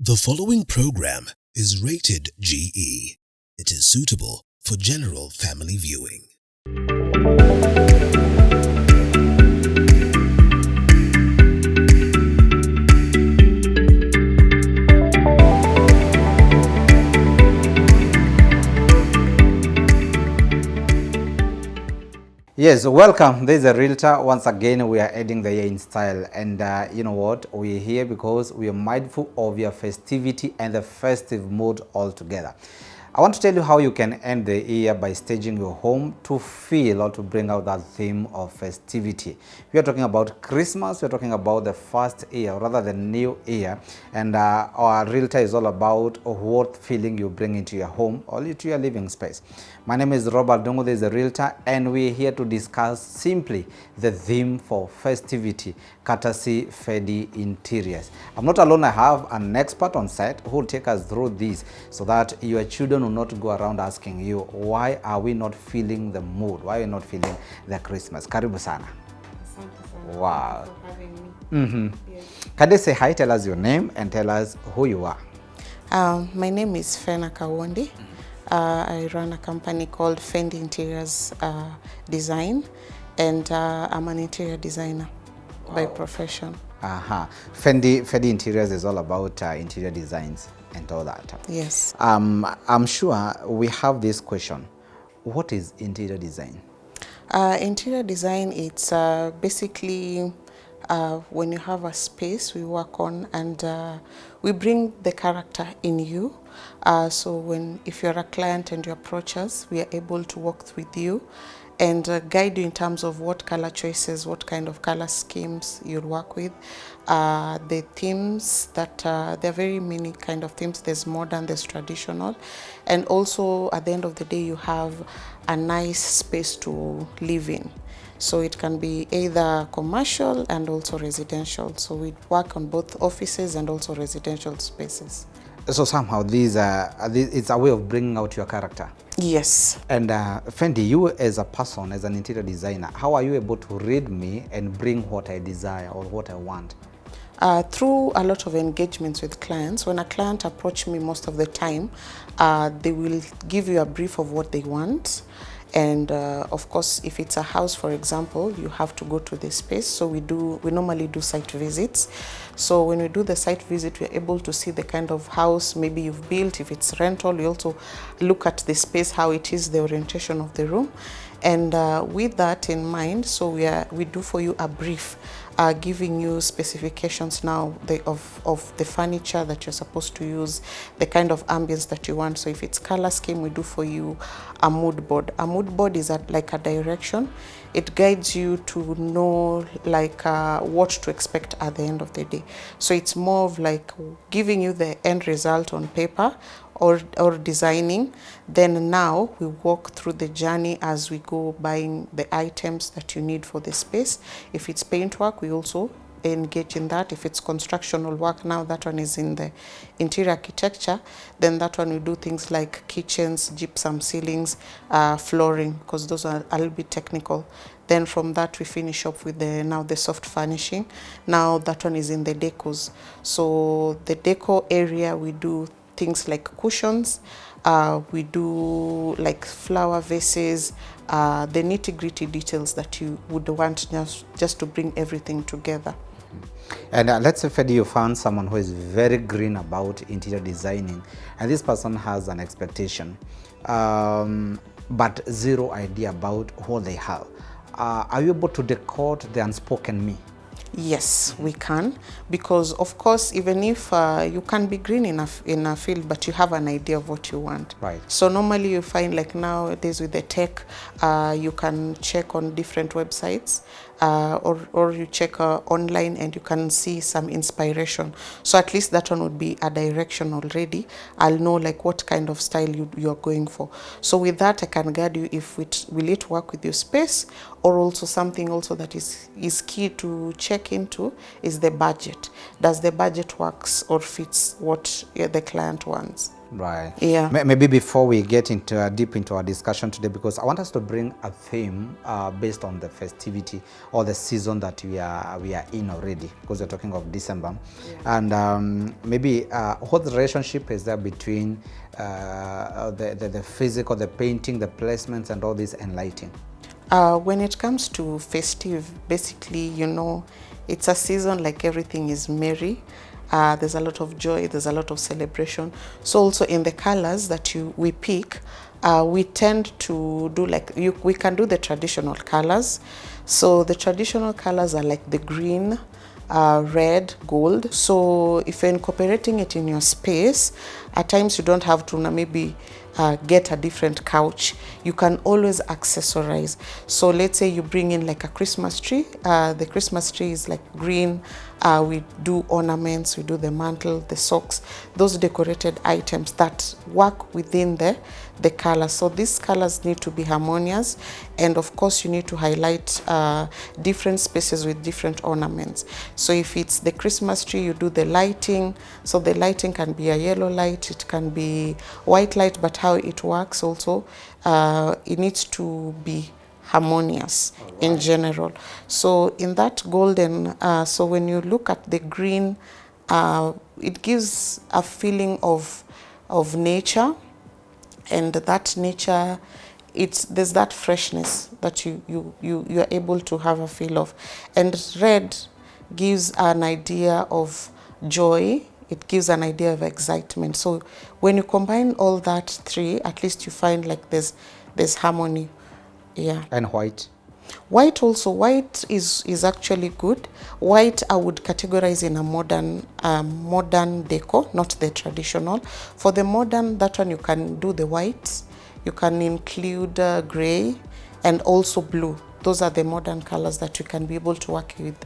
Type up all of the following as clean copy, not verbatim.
The following program is rated GE. It is suitable for general family viewing. Yes, welcome. This is a realtor. Once again, we are ending the year in style. And you know what? We're here because we are mindful of your festivity and the festive mood altogether. I want to tell you how you can end the year by staging your home to feel or to bring out that theme of festivity. We are talking about Christmas. We are talking about the first year, or rather the new year. And our realtor is all about what feeling you bring into your home or into your living space. My name is Robert Dongo, this is a realtor, and we're here to discuss simply the theme for festivity, courtesy Fedi Interiors. I'm not alone. I have an expert on site who will take us through this so that your children will not go around asking you, why are we not feeling the mood? Why are we not feeling the Christmas? Karibu sana. Wow. Thank you for having me. Yes. Can you say hi, tell us your name and tell us who you are? My name is Fena Kawondi. I run a company called Fendi Interiors Design, and I'm an interior designer by profession. Fendi Interiors is all about interior designs and all that. Yes. I'm sure we have this question. What is interior design? Interior design, it's basically when you have a space we work on, and we bring the character in you. So if you're a client and you approach us, we are able to work with you and guide you in terms of what color choices, what kind of color schemes you'll work with. The themes that there are very many kind of themes. There's modern, there's traditional, and also at the end of the day you have a nice space to live in. So it can be either commercial and also residential. So we work on both offices and also residential spaces. So somehow it's a way of bringing out your character. Yes. And Fendi, you as a person, as an interior designer, how are you able to read me and bring what I desire or what I want? Through a lot of engagements with clients. When a client approaches me, most of the time, they will give you a brief of what they want. And of course, if it's a house, for example, you have to go to the space. So we normally do site visits. So when we do the site visit, we're able to see the kind of house maybe you've built. If it's rental, we also look at the space, how it is, the orientation of the room. And with that in mind, so we do for you a brief, giving you specifications now of the furniture that you're supposed to use, the kind of ambience that you want. So if it's color scheme, we do for you a mood board. A mood board is like a direction. It guides you to know like what to expect at the end of the day. So it's more of like giving you the end result on paper or designing. Then now we walk through the journey as we go buying the items that you need for the space. If it's paint work, we also engage in that. If it's constructional work, now that one is in the interior architecture, then that one we do things like kitchens, gypsum ceilings, flooring, because those are a little bit technical. Then from that we finish up with the soft furnishing. Now that one is in the decos. So the deco area, we do things like cushions, we do like flower vases, the nitty-gritty details that you would want just to bring everything together. And let's say, Fedi, you found someone who is very green about interior designing, and this person has an expectation, but zero idea about what they have. Are you able to decode the unspoken me? Yes, we can, because of course, even if you can be green in a field, but you have an idea of what you want. Right. So normally you find like nowadays with the tech, you can check on different websites, or you check online and you can see some inspiration. So at least that one would be a direction already. I'll know like what kind of style you're going for. So with that, I can guide you if will it work with your space, or also something also that is key to check into is the budget. Does the budget works or fits what the client wants? Right. Yeah. Maybe before we get into deep into our discussion today, because I want us to bring a theme based on the festivity or the season that we are in already, because we're talking of December. Yeah. And maybe what relationship is there between the physical, the painting, the placements, and all this, and lighting? When it comes to festive, basically, you know, it's a season like everything is merry. There's a lot of joy, there's a lot of celebration. So also in the colors that we pick, we tend to do like, we can do the traditional colors. So the traditional colors are like the green, red, gold. So if you're incorporating it in your space, at times you don't have to maybe get a different couch. You can always accessorize. So let's say you bring in like a Christmas tree. The Christmas tree is like green. We do ornaments, we do the mantle, the socks, those decorated items that work within the color. So these colors need to be harmonious, and of course you need to highlight different spaces with different ornaments. So if it's the Christmas tree, you do the lighting. So the lighting can be a yellow light, it can be white light, but how it works also, it needs to be harmonious in general. So in that golden, so when you look at the green, it gives a feeling of nature, and that nature, there's that freshness that you're able to have a feel of. And red gives an idea of joy, it gives an idea of excitement. So when you combine all that three, at least you find like there's harmony. Yeah. And white? White also, white is actually good. White I would categorize in a modern deco, not the traditional. For the modern, that one you can do the whites, you can include gray and also blue. Those are the modern colors that you can be able to work with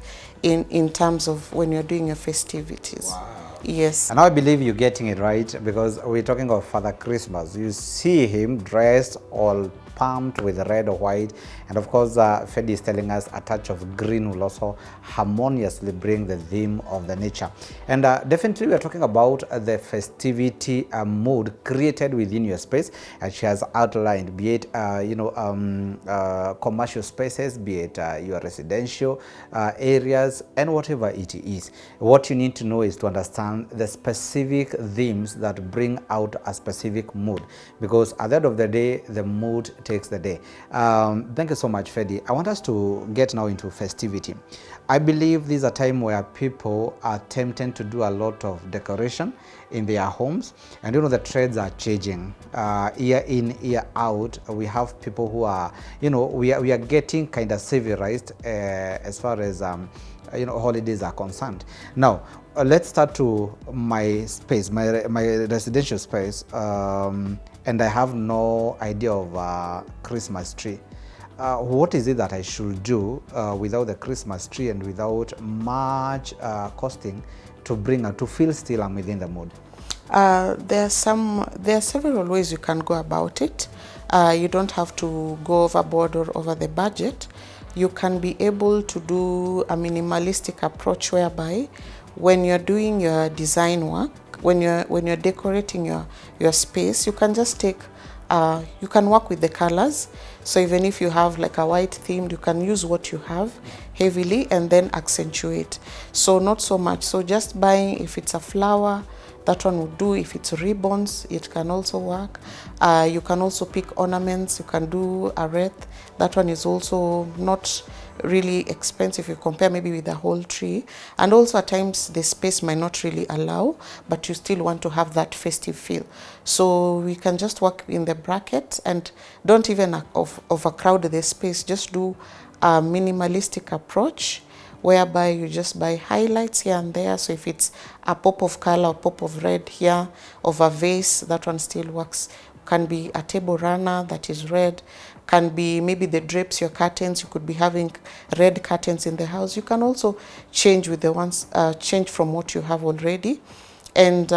in terms of when you're doing your festivities. Wow. Yes. And I believe you're getting it right, because we're talking of Father Christmas. You see him dressed all pumped with red or white, and of course Fedi is telling us a touch of green will also harmoniously bring the theme of the nature. And definitely we are talking about the festivity mood created within your space, and she has outlined, be it commercial spaces, be it your residential areas, and whatever it is. What you need to know is to understand the specific themes that bring out a specific mood, because at the end of the day, the mood takes the day. Thank you so much, Fedi. I want us to get now into festivity. I believe this is a time where people are tempted to do a lot of decoration in their homes, and you know the trends are changing year in, year out. We have people who are, we are getting kind of civilized as far as holidays are concerned. Now let's start to my space, my residential space, and I have no idea of a Christmas tree. What is it that I should do without the Christmas tree and without much costing to feel still I'm within the mood? There are several ways you can go about it. You don't have to go overboard or over the budget. You can be able to do a minimalistic approach, whereby when you're doing your design work, when you're decorating your space, you can just take you can work with the colors. So even if you have like a white theme, you can use what you have heavily and then accentuate. So not so much. So just buying, if it's a flower, that one would do. If it's ribbons, it can also work. You can also pick ornaments. You can do a wreath. That one is also not really expensive if you compare maybe with the whole tree. And also at times the space might not really allow, but you still want to have that festive feel. So we can just work in the bracket and don't even overcrowd the space. Just do a minimalistic approach, whereby you just buy highlights here and there. So if it's a pop of color or pop of red here of a vase, that one still works. Can be a table runner that is red, can be maybe the drapes, your curtains. You could be having red curtains in the house. You can also change with the ones, change from what you have already. And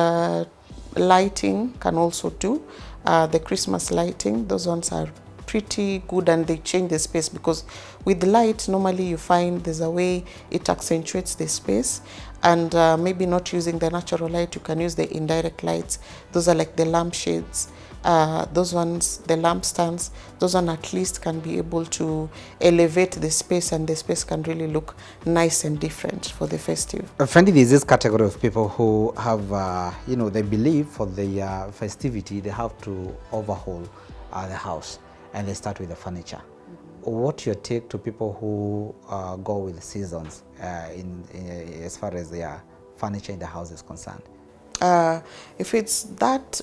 lighting can also do, the Christmas lighting. Those ones are pretty good and they change the space, because with light normally you find there's a way it accentuates the space. and maybe not using the natural light, you can use the indirect lights. Those are like the lampshades. Those ones, the lamp stands, those one at least can be able to elevate the space, and the space can really look nice and different for the festive. Fendi, there's this category of people who have, you know, they believe for the festivity they have to overhaul the house, and they start with the furniture. What's your take to people who go with seasons as far as their furniture in the house is concerned? If it's that,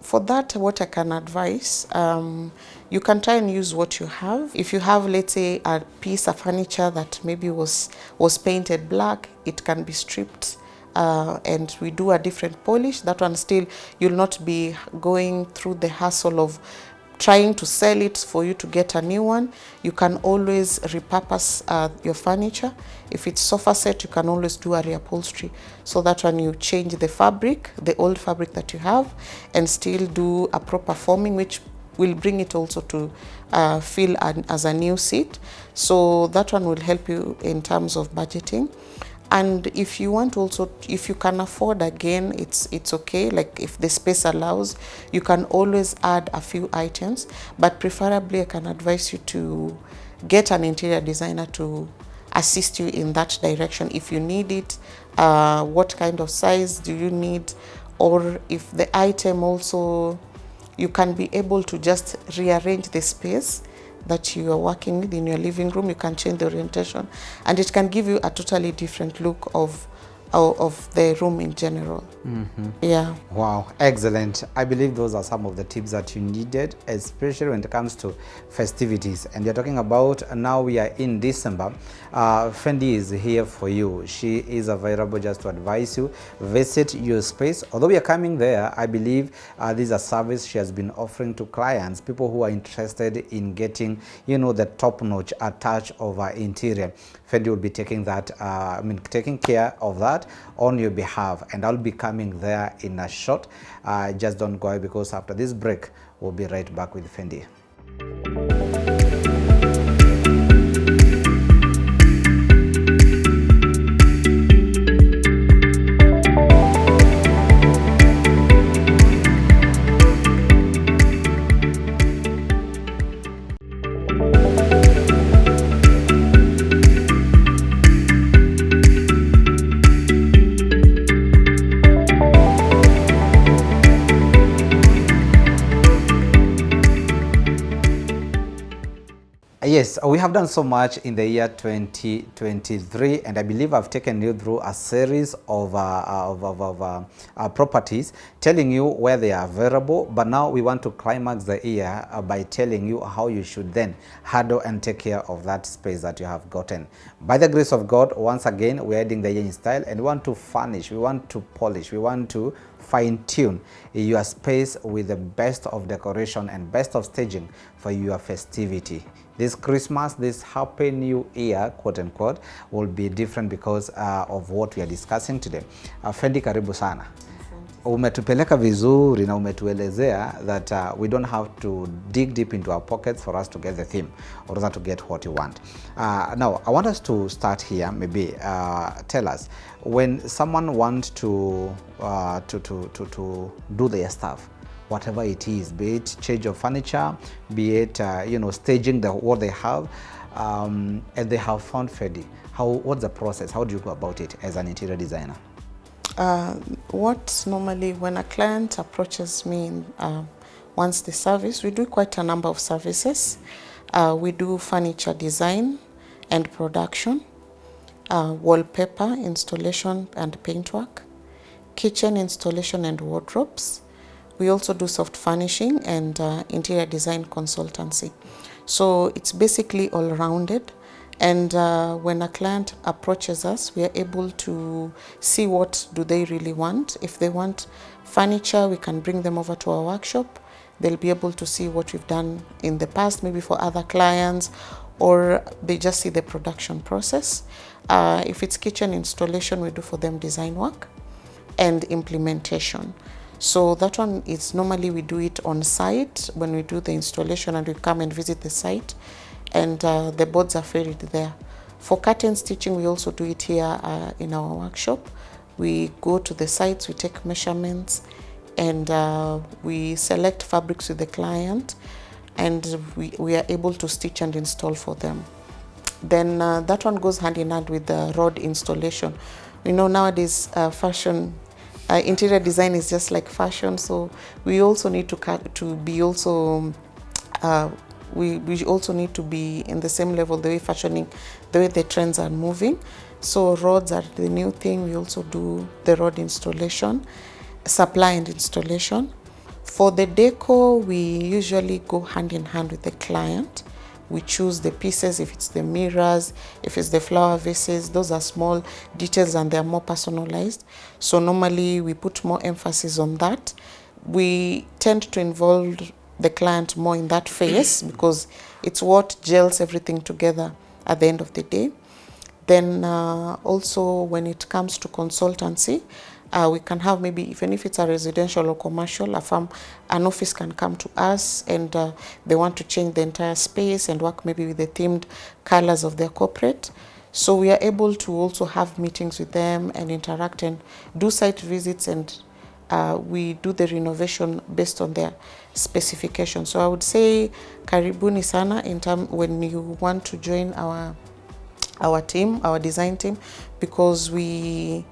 for that, what I can advise, you can try and use what you have. If you have, let's say, a piece of furniture that maybe was painted black, it can be stripped and we do a different polish. That one still, you'll not be going through the hassle of trying to sell it for you to get a new one. You can always repurpose your furniture. If it's sofa set, you can always do a reupholstery. So that when you change the fabric, the old fabric that you have, and still do a proper forming, which will bring it also to feel as a new seat. So that one will help you in terms of budgeting. And if you want also, if you can afford, again, it's okay. Like if the space allows, you can always add a few items, but preferably I can advise you to get an interior designer to assist you in that direction. If you need it, what kind of size do you need? Or if the item also, you can be able to just rearrange the space that you are working with in your living room. You can change the orientation, and it can give you a totally different look of the room in general. Yeah. Wow, excellent. I believe those are some of the tips that you needed, especially when it comes to festivities. And you're talking about, now we are in December. Fendi is here for you. She is available just to advise you. Visit your space. Although we are coming there, I believe this is a service she has been offering to clients, people who are interested in getting, you know, the top-notch touch of our interior. Fendi will be taking that, taking care of that on your behalf, and I'll be coming there in a short. Just don't go away, because after this break we'll be right back with Fendi. Yes, we have done so much in the year 2023, and I believe I've taken you through a series of properties, telling you where they are available. But now we want to climax the year by telling you how you should then handle and take care of that space that you have gotten. By the grace of God, once again, we're adding the year in style, and we want to furnish, we want to polish, we want to fine-tune your space with the best of decoration and best of staging for your festivity. This Christmas, this Happy New Year, quote unquote, will be different because of what we are discussing today. Fendi, karibu sana. Umetupeleka vizuri na umetuelezea that we don't have to dig deep into our pockets for us to get the theme, or rather to get what you want. Now, I want us to start here. Maybe tell us, when someone wants to do their stuff, whatever it is, be it change of furniture, be it staging what they have, and they have found Fendi, what's the process? How do you go about it as an interior designer? What normally, when a client approaches me, wants the service, we do quite a number of services. We do furniture design and production, wallpaper installation and paintwork, kitchen installation and wardrobes. We also do soft furnishing and interior design consultancy. So it's basically all-rounded. And when a client approaches us, we are able to see what do they really want. If they want furniture, we can bring them over to our workshop. They'll be able to see what we've done in the past, maybe for other clients, or they just see the production process. If it's kitchen installation, we do for them design work and implementation. So that one is normally we do it on site when we do the installation, and we come and visit the site, and the boards are ferried there. For curtain stitching, we also do it here in our workshop. We go to the sites, we take measurements, and we select fabrics with the client, and we are able to stitch and install for them. Then that one goes hand in hand with the rod installation. You know, nowadays fashion, interior design is just like fashion, so we also need to be also we also need to be in the same level, the way the trends are moving. So rods are the new thing. We also do the rod installation, supply and installation. For the deco, we usually go hand in hand with the client. We choose the pieces, if it's the mirrors, if it's the flower vases, those are small details and they're more personalized. So normally we put more emphasis on that. We tend to involve the client more in that phase because it's what gels everything together at the end of the day. Then also when it comes to consultancy, we can have maybe, even if it's a residential or commercial, an office can come to us and they want to change the entire space and work maybe with the themed colors of their corporate. So we are able to also have meetings with them and interact and do site visits, and we do the renovation based on their specifications. So I would say karibuni sana when you want to join our team, our design team, because we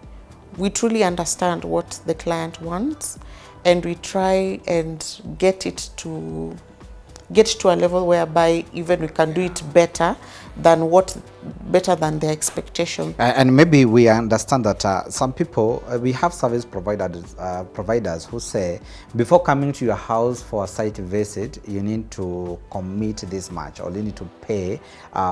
truly understand what the client wants, and we try and get to a level whereby even we can do it better than their expectation. And maybe we understand that some people, we have service providers who say before coming to your house for a site visit, you need to commit this much or you need to pay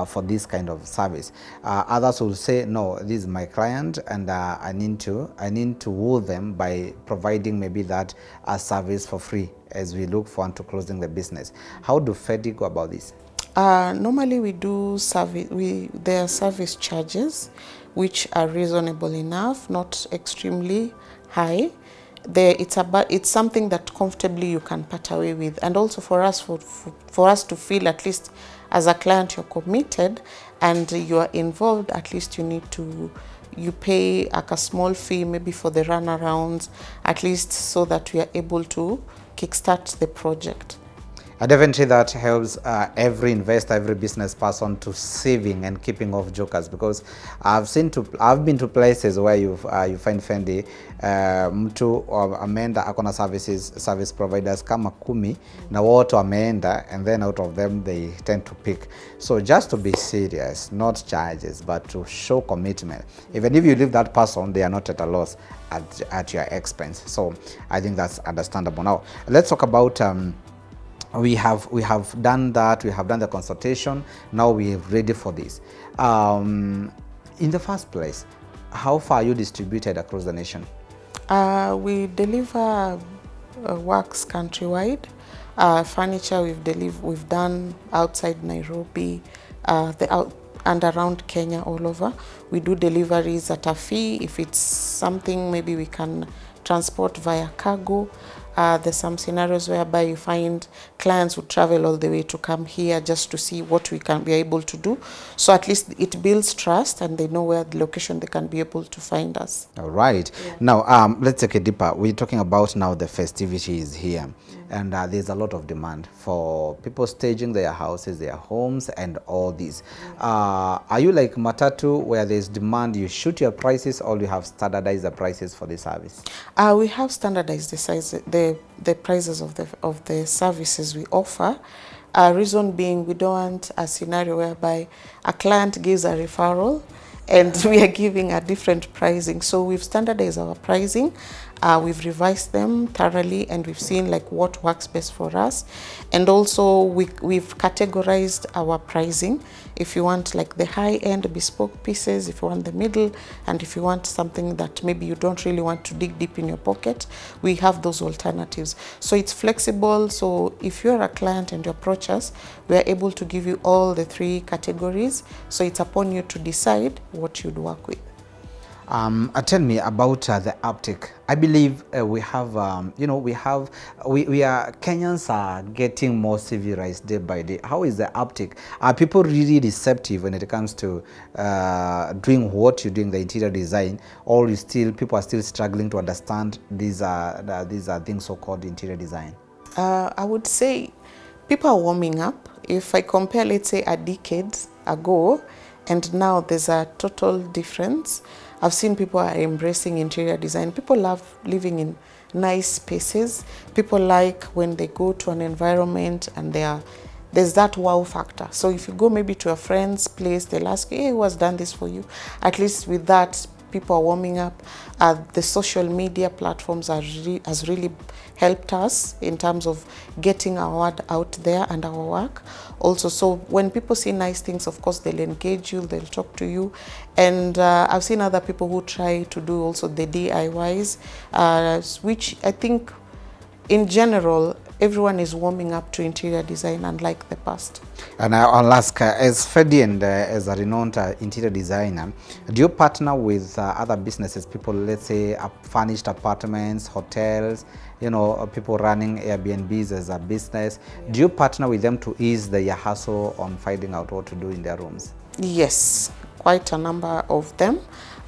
for this kind of service. Others will say, no, this is my client and I need to woo them by providing maybe that service for free as we look forward to closing the business. How do Fedi go about this? Normally we do service. There are service charges, which are reasonable enough, not extremely high. It's something that comfortably you can part away with, and also for us to feel, at least as a client, you're committed and you are involved. At least you pay like a small fee maybe for the runarounds, at least so that we are able to kickstart the project. Definitely that helps every investor, every business person to saving and keeping off jokers, because I've been to places where you find Fendi mtu ameenda akona service providers kama 10 na wote wameenda, and then out of them they tend to pick. So just to be serious, not charges, but to show commitment. Even if you leave that person, they are not at a loss at your expense. So I think that's understandable. Now let's talk about we have done that, we have done the consultation, now we're ready for this. In the first place, how far are you distributed across the nation? We deliver works countrywide. Furniture we've done outside Nairobi, and around Kenya, all over. We do deliveries at a fee. If it's something maybe we can transport via cargo. There's some scenarios whereby you find clients who travel all the way to come here just to see what we can be able to do. So at least it builds trust and they know where the location they can be able to find us. All right. Yeah. Now, let's take it deeper. We're talking about now the festivities here. And there's a lot of demand for people staging their houses, their homes, and all this. Are you like Matatu, where there's demand, you shoot your prices, or you have standardized the prices for the service? We have standardized the prices of the services we offer. Reason being, we don't want a scenario whereby a client gives a referral and we are giving a different pricing. So we've standardized our pricing. We've revised them thoroughly and we've seen like what works best for us. And also we've categorized our pricing. If you want like the high-end bespoke pieces, if you want the middle, and if you want something that maybe you don't really want to dig deep in your pocket, we have those alternatives. So it's flexible. So if you're a client and you approach us, we are able to give you all the 3 categories. So it's upon you to decide what you'd work with. Tell me about the uptick. I believe we have, we are, Kenyans are getting more civilized day by day. How is the uptick? Are people really receptive when it comes to doing what you're doing, the interior design, or people are still struggling to understand these things so-called interior design? I would say people are warming up. If I compare, let's say, a decade ago, and now there's a total difference. I've seen people are embracing interior design. People love living in nice spaces. People like when they go to an environment and there's that wow factor. So if you go maybe to a friend's place, they'll ask you, hey, who has done this for you? At least with that, people are warming up. The social media platforms has really helped us in terms of getting our word out there and our work. Also, so when people see nice things, of course, they'll engage you, they'll talk to you. And I've seen other people who try to do also the DIYs, which I think in general, everyone is warming up to interior design unlike the past. And I'll ask, as Freddy and as a renowned interior designer, do you partner with other businesses, people, let's say, furnished apartments, hotels, people running Airbnbs as a business? Do you partner with them to ease their hassle on finding out what to do in their rooms? Yes, quite a number of them.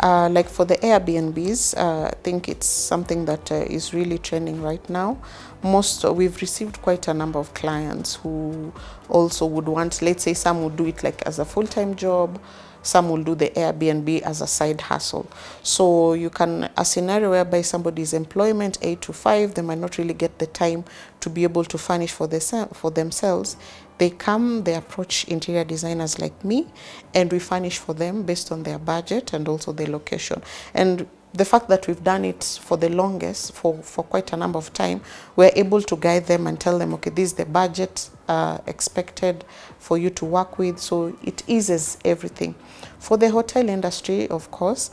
Like for the Airbnbs, I think it's something that is really trending right now. We've received quite a number of clients who also would want, let's say some would do it like as a full-time job, some will do the Airbnb as a side hustle. So you can, a scenario whereby somebody's employment 8 to 5, they might not really get the time to be able to furnish for themselves. They come, they approach interior designers like me, and we furnish for them based on their budget and also their location. And the fact that we've done it for the longest, for quite a number of time, we're able to guide them and tell them, okay, this is the budget expected for you to work with. So it eases everything. For the hotel industry, of course,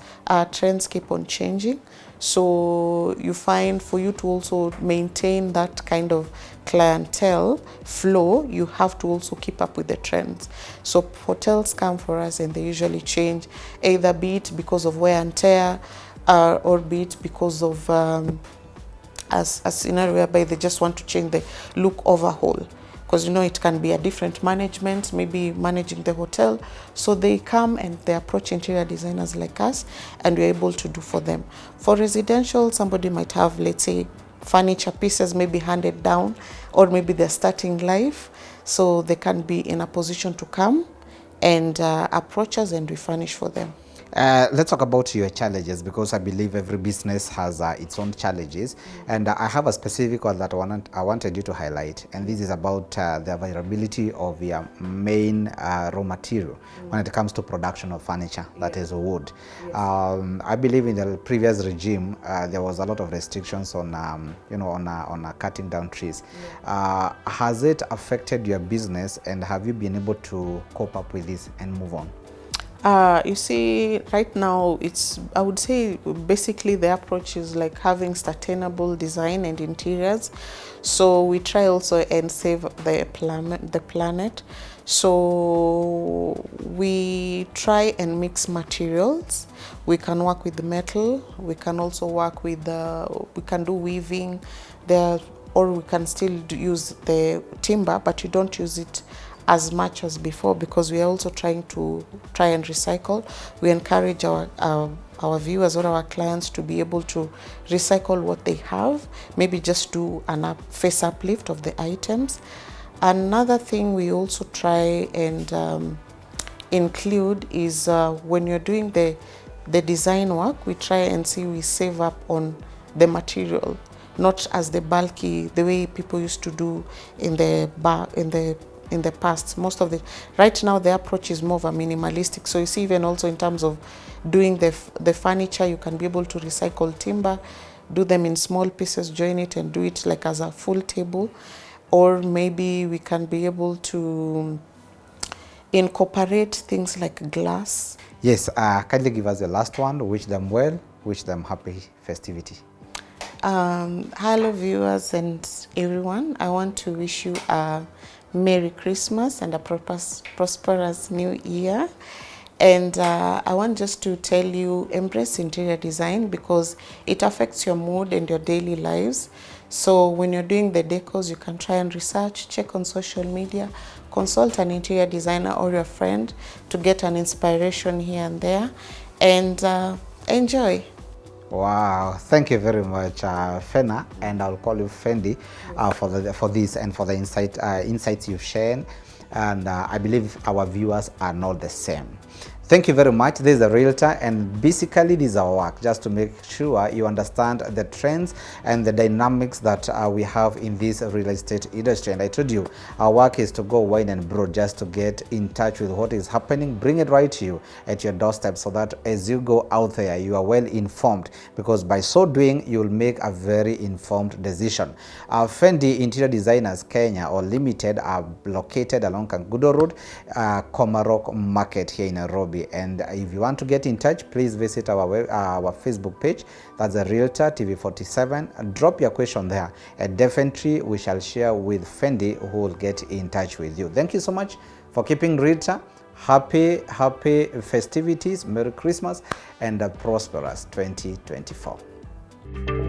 trends keep on changing. So you find for you to also maintain that kind of clientele flow, you have to also keep up with the trends. So hotels come for us and they usually change, either be it because of wear and tear, or be it because of a scenario whereby they just want to change the look overhaul. Because it can be a different management, maybe managing the hotel. So they come and they approach interior designers like us, and we're able to do for them. For residential, somebody might have, let's say, furniture pieces maybe handed down, or maybe they're starting life. So they can be in a position to come and approach us and we furnish for them. Let's talk about your challenges, because I believe every business has its own challenges. And I have a specific one that I wanted you to highlight, and this is about the availability of your main raw material when it comes to production of furniture, that is wood. I believe in the previous regime there was a lot of restrictions on on cutting down trees. Has it affected your business, and have you been able to cope up with this and move on? You see, right now, I would say basically the approach is like having sustainable design and interiors. So we try also and save the planet. So we try and mix materials. We can work with the metal. We can also work with we can do weaving there, or we can still use the timber, but you don't use it as much as before, because we are also trying to and recycle. We encourage our viewers or our clients to be able to recycle what they have, maybe just do a face uplift of the items. Another thing we also try and include is when you're doing the design work, we try and see we save up on the material, not as the bulky, the way people used to do in the past. Right now the approach is more of a minimalistic. So you see, even also in terms of doing the furniture, you can be able to recycle timber, do them in small pieces, join it and do it like as a full table. Or maybe we can be able to incorporate things like glass. Yes, kindly give us the last one. Wish them well, wish them happy festivity. Hello viewers and everyone. I want to wish you a Merry Christmas and a prosperous New Year. And I want just to tell you, embrace interior design because it affects your mood and your daily lives. So when you're doing the decos, you can try and research, check on social media, consult an interior designer or your friend to get an inspiration here and there, and enjoy. Wow, thank you very much, Fena, and I'll call you Fendi for this and for the insights you've shared. And I believe our viewers are not the same. Thank you very much. This is a realtor, and basically this is our work, just to make sure you understand the trends and the dynamics that we have in this real estate industry. And I told you, our work is to go wide and broad, just to get in touch with what is happening, bring it right to you at your doorstep, so that as you go out there, you are well informed, because by so doing, you'll make a very informed decision. Fendi Interior Designers Kenya or Limited are located along Kangudo Road, Komarok Market here in Nairobi. And if you want to get in touch, please visit our Facebook page. That's a Realtor TV47. Drop your question there, and definitely we shall share with Fendi, who will get in touch with you. Thank you so much for keeping Realtor. Happy festivities, Merry Christmas, and a prosperous 2024.